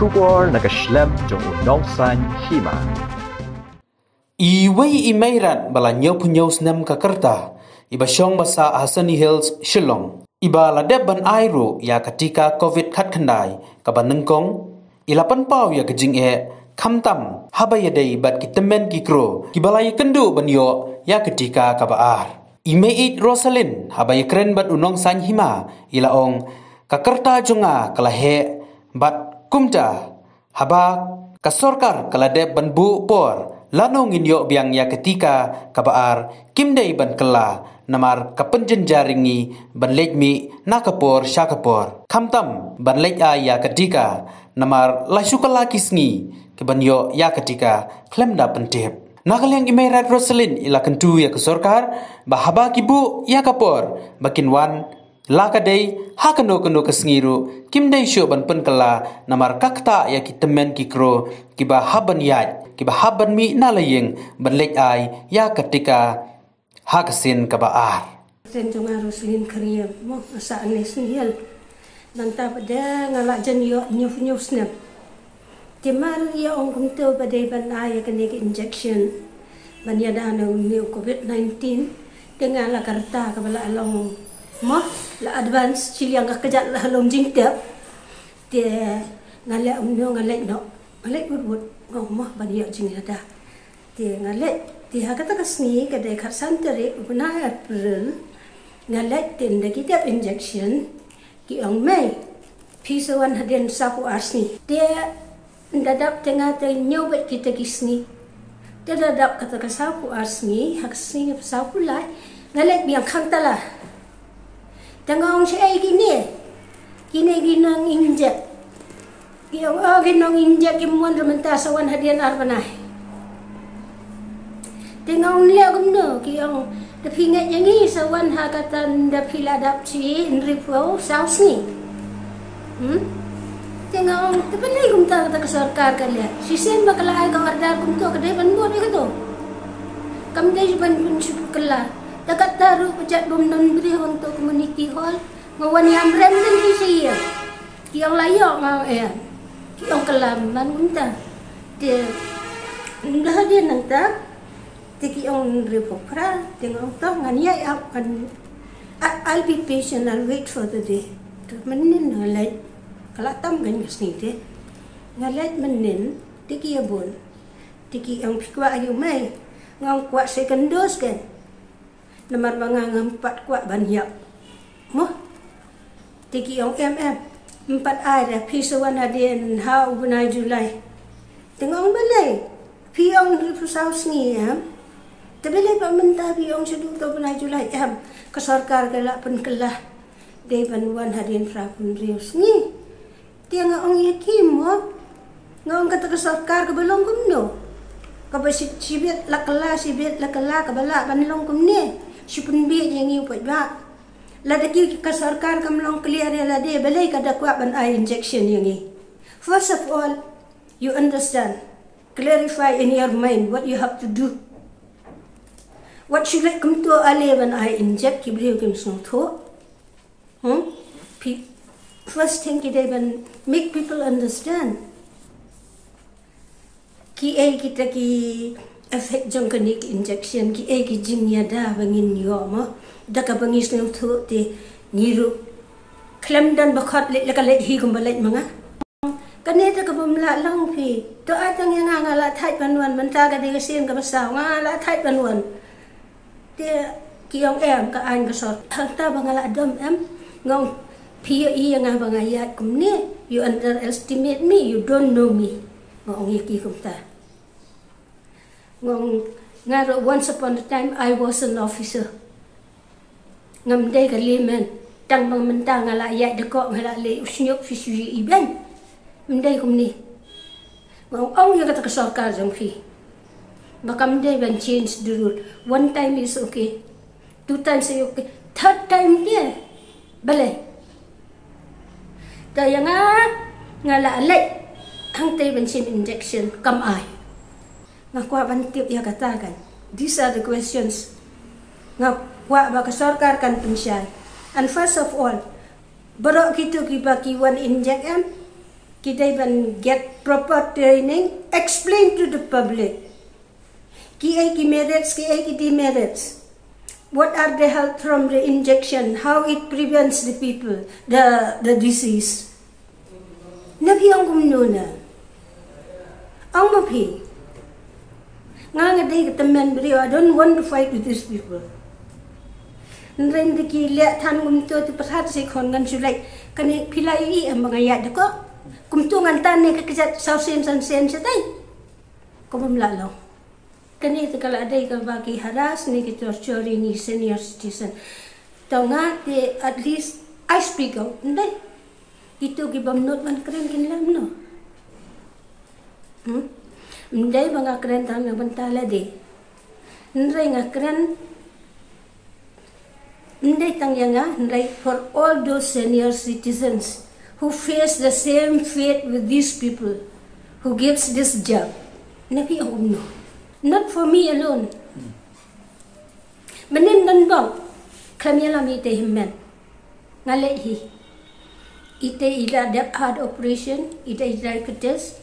Shubor nakaslem jong unongsan hima. Iway imairan bala nyaw snam kakerta iba syong basa Hasani Hills Shillong iba ladeb ban airo ya ketika COVID khat khandai kaban nengkong ilapan pau ya kejing kamtam habaya dei bat kitemen kikro kibalai kendu ban yo ya ketika kabaar imeit Rosalind habaya keren bat unong san hima ilaong kakerta jonga kalahe bat kumta haba kasorkar kaladeb ban bu por lanong inyo biang ya ketika kabaar kimdei ban kela namar kapenjen jaringi ban lejmi nakapor syakapor kamtam ban lej ya ketika namar lasukala kisngi kebanyo ya ketika klemda pentip nakaliang imeirat Rosalind ila kentu ya kesorkar bahaba kibu ya kapor bakin wan lakadei hakano kesngiru kimdei syo ban penkela namar kakta ya kitemen kikro kiba haban yat kiba haban mi nalayeng ban lej ya ketika hakasin kabaar Senjonga Rosalind Karia mo asa anes nihal nanta pada ngalak jan yo nyuf snap timar ya ong kumto pada ban ya kene injection ban ya dana new COVID-19 dengan la karta kabala along mo la advance chiliang ka kejat la long jingtap dia ngalak ngalak wud ngomah ban ya jingada dia ngalak dia kata kasni kadai kharsan tere upna April ngalak tinda kita injection ki ang Mei pisawan hadin sapu asni dia dadap tengah nyobet kita kisni dia dadap kata sapu asni haksni sapu lai ngalak biang khantala tengah ong sei kini ginang injek ki ang ginang injek kimon rementasawan hadin arbanai tengah lihat gumno ki ang dapingat yangi sawan hakatan dapila dapci nripo sausni tengah tapalay gumta kata kesorkar kalian sisen bakala ay kawardar gumto kadai banbo ni kato kamdai ban kala takat taru pejat domnon beri untuk community hall ngawan yang rem dan siya ki ang layak ngau ki ang kelam man gumta dia ndah dia nang tak tiki on repopra tengok tau ngania akan I'll be patient, I'll wait for the day tu menin ngalai kalau tam gan ngasni te ngalai menin tiki abon tiki ang pikwa ayu mai ngang kuat second dose kan namar bangang 4 kuat banyak moh tiki ang MM 4 ada pisawan hadin ha ubnai Julai tengok balai pi ang ripusaus ni Tabile pa mentabi ang sedut to punai Julai kesorkar galak penkelah de banuan hadin prapun rius ni dia ngaong yakim mo ngaong kata kesorkar ke belong kumno ka basit sibet lakala kabala banlong kumne sipun bi yang upat ba la daki kesorkar kamlong clear la de balai kada kwa ban eye injection yang first of all you understand clarify in your mind what you have to do. What should I come to Ali when I inject Kibriu Kim Song To? First thing kita ban make people understand. Ki kita ki effect jong kani injection ki ki jingnya da bangin yo mo da ka bangis ng to ti niru klem dan bakhat le ka hi kumbalait mga kanita ka bumla lang pi to atang yang ngala thai banwan manta ka de sin ka basa ngala thai banwan dia kiong ka an ka sort ta bangala dom ngong pia yang bangayat kumne you underestimate me you don't know me ngong yaki kumta ngong ngaro once upon a time I was an officer ngamde ka limen tang bang menta ngala ayat deko ngala le usnyok fisui iban mendai kumni ngong ya kata kesorkar jongfi Bakam day when change the rule. One time is okay. 2 times is okay. Third time dia balai. Daya ngala alay. Hang tay when change injection kam ay. Ngakwa bantip ya katakan. These are the questions. Ngakwa ba kesorkar kan pensyan. And first of all, barok gitu kiba kiwan inject Kita ban get proper training, explain to the public. Ki merits, ki demerits. What are the health from the injection? How it prevents the people, the disease. Nabi ang kumnuna. Ang mapi. Nga day kataman beriyo, I don't want to fight with these people. Nren di ki lihat tan kumto tu perhat si kon ngan sulai kani pilai ang mga yad ko. Kumto ngan tan ni kakijat sausen san sen setay. Kumamlalo. Kani itu kalau ada yang bagi haras ni kita curi ni senior citizen. Tahu nggak? At least I speak out. Ndai, itu kita menurut man keren kinlam no. Ndai bangga keren tang yang bentala de. Ndai nggak keren. Ndai tang yang ndai for all those senior citizens who face the same fate with these people who gives this job. Nabi no. Not for me alone. Menin dan bang, kami alam ite himmen, ngalek hi. Ite ida dep hard operation, ite diabetes,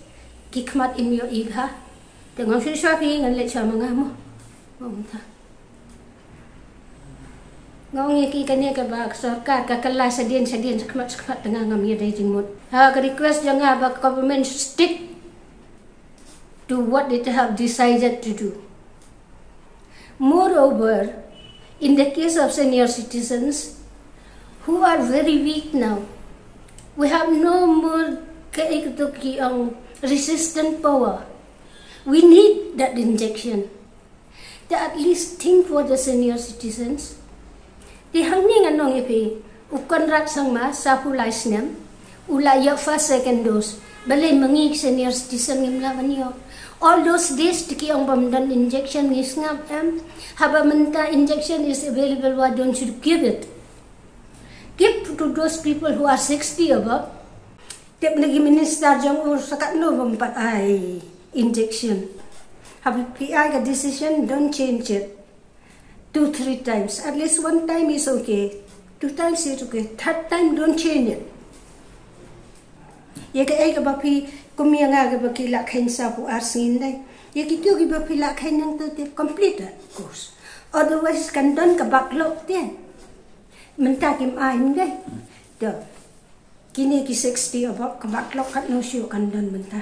kikmat imyo igha. Tengok susah pi ngalek sama ngamu, ngomta. Ngong iki kani ka bak sarkar ka kelas sedien sekmat tengah ngami ada jimut. Ha ka request jangan bak government stick to what they have decided to do. Moreover, in the case of senior citizens who are very weak now, we have no more resistant power. We need that injection. To at least think for the senior citizens. Di hangning anong ipi, ukon rat sang ma sa pulay snem, ulaya first second dose, balay mangig senior citizen ngimlawan niyo. All those days tiki ang pamdan injection is ngam haba menta injection is available, why don't you give it? Give to those people who are 60 above. Tip nagi minister jang sakat no bampat ay injection. Have PI a decision, don't change it 2-3 times. At least 1 time is okay. 2 times is okay. 3rd time don't change it. Ya ke ka bapi kumia nga ba kila kain sa pu arsin dai ya kitu ki ba pila kain nang to complete course, otherwise kan don ka backlog ten mentakim ain dai do kini ki 60 about ka backlog kat no show kan don menta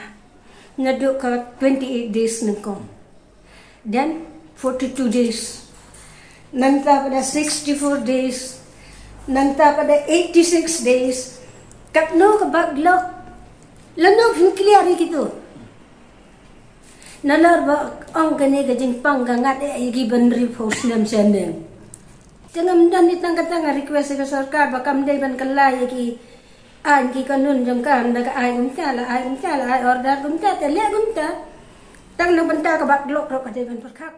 nado ka 28 days nang ko, then 42 days nanta pada 64 days nanta pada 86 days kat no ka backlog. Lano clear gitu. Nalar ba ang gani gajing panggangat giban report nam sendem. Tengam dan itang katang request ka sarkar ba kamday ban kalay ki an ki kanun jam kan daga ay gumta ay order gumta tele gumta tang na banta ka baklok ro ka ban perkap.